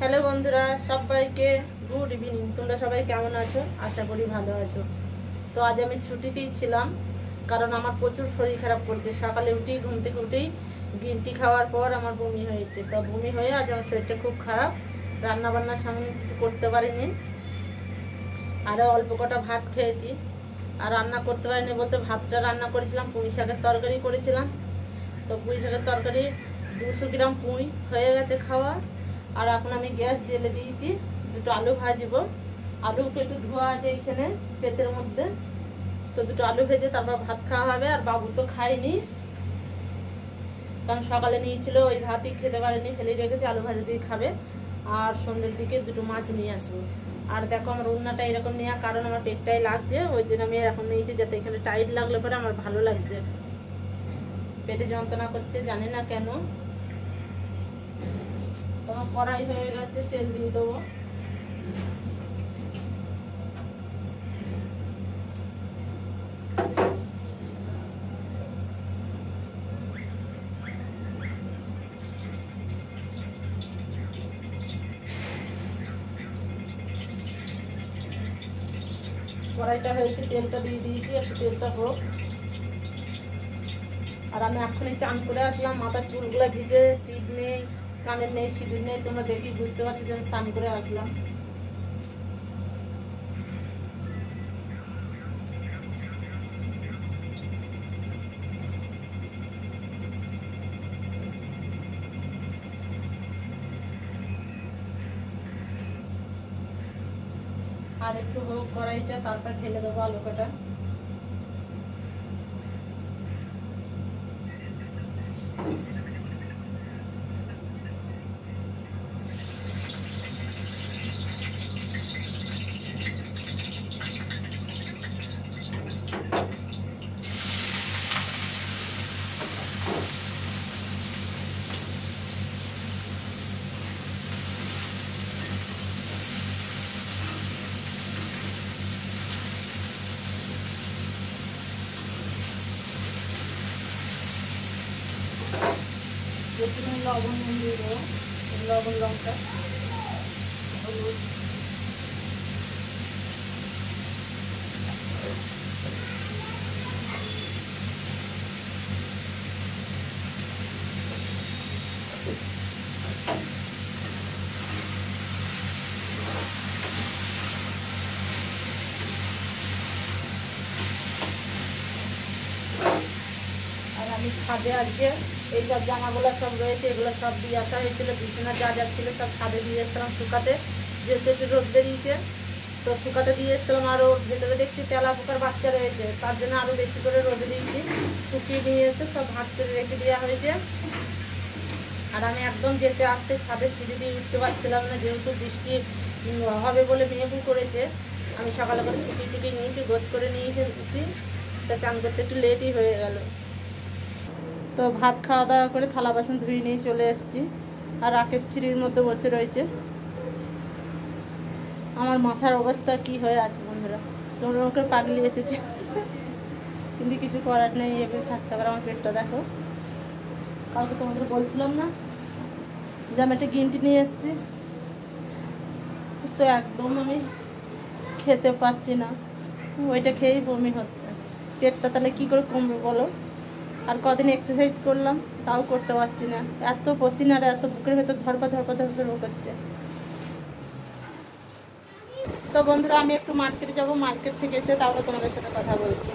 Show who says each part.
Speaker 1: Hello বন্ধুরা, সবাইকে good evening. তোমরা সবাই কেমন আছো? আশা করি ভালো আছো। তো আজ আমি ছুটিতেই ছিলাম, কারণ আমার প্রচুর শরীর খারাপ করছে। সকালে উঠেই ঘুম থেকে উঠেই গ্রিন টি খাওয়ার পর আমার বমি হয়েছে। তো বমি হয়ে আজ আমার শরীরটা খুব খারাপ। রান্না বান্নার সামনে কিছু করতে পারিনি, আরও অল্প কটা ভাত খেয়েছি। আর রান্না করতে পারিনি বলতে, ভাতটা রান্না করেছিলাম, পুঁই শাকের তরকারি করেছিলাম। তো পুঁই শাকের তরকারি 200 গ্রাম পুঁই হয়ে গেছে খাওয়া। আর এখন আমি গ্যাস জেলে দিয়েছি, দুটো আলু ভাজবো। আলুকে একটু ধোয়া আছে এখানে পেটের মধ্যে, তো দুটো আলু ভেজে তারপর ভাত খাওয়া হবে। আর বাবু তো খায়নি, কারণ সকালে নিয়েছিল, ওই ভাতই খেতে পারেনি, ফেলে রেখেছে। আলু ভাজা দিয়ে খাবে। আর সন্ধ্যের দিকে দুটো মাছ নিয়ে আসবো। আর দেখো আমার উন্নাটা এরকম নেওয়া কারণ আমার পেটটাই লাগছে, ওই জন্য আমি এখন নিয়েছি, যাতে এখানে টাইট লাগলে পরে আমার ভালো লাগছে। পেটে যন্ত্রণা করছে, জানি না কেন। তোমার কড়াই হয়ে গেছে, তেল দিয়ে দেবো। কড়াইটা হয়েছে, তেলটা দিয়ে দিয়েছি, একটু তেলটা হোক। আর আমি এখনই চান করে আসলাম, মাথার চুলগুলো ভিজে, টিপ নেই, কানের নেই, সিঁদুর নেই। তোমরা দেখি বুঝতে পারছো যে আমি স্নান করে আসলাম। আর একটু হোক কড়াইটা, তারপর ঢেলে দেবো আলু কাটা। একটু লবণ দিয়ে দেবো, লবণ, লঙ্কা, হলুদ। আর আমি ছাদে আজকে এইসব জামাগুলো সব রয়েছে, এগুলো সব দিয়ে আসা হয়েছিল। বিছানা যা যা ছিল সব ছাদে দিয়ে এসেছিলাম শুকাতে, যেহেতু একটু রোদ বেরিয়েছে, তো শুকাতে দিয়ে এসেছিলাম। আর ওর ভেতরে দেখছি তেলা পোকার বাচ্চা রয়েছে, তার জন্য আরও বেশি করে রোদে দিয়েছি। শুকিয়ে নিয়ে এসে সব ভাঁজ করে রেখে দেওয়া হয়েছে। আর আমি একদম যেতে আসতে ছাদে সিঁড়ি দিয়ে উঠতে পারছিলাম না, যেহেতু বৃষ্টি হবে বলে মেঘও করেছে। আমি সকালে করে শুকিয়ে টুকিয়ে নিয়েছি, গোছ করে নিয়ে এসেছি। তা চান করতে একটু লেটই হয়ে গেল। তো ভাত খাওয়া দাওয়া করে থালা বাসন ধুয়ে নিয়ে চলে এসেছি। আর রাকেশ সিঁড়ির মধ্যে বসে রয়েছে। আমার মাথার অবস্থা কি হয়ে আছে বন্ধুরা, তোমরা ওকে পাগলি এসেছে, কিন্তু কিছু করার নেই, এভাবে থাকতে পারে। আমার পেটটা দেখো, কালকে তোমাদের বলছিলাম না যে আমি একটা গ্রিন টি নিয়ে এসেছি, তো একদম আমি খেতে পারছি না, ওইটা খেয়েই বমি হচ্ছে। পেটটা তাহলে কী করে কমবে বলো? আর কদিন এক্সারসাইজ করলাম, তাও করতে পারছি না। এত পসিনার, এত বুকের ভেতর ধরপা রোগ হচ্ছে। তো বন্ধুরা, আমি একটু মার্কেটে যাব, মার্কেট থেকে এসে তারপর তোমাদের সাথে কথা বলছি।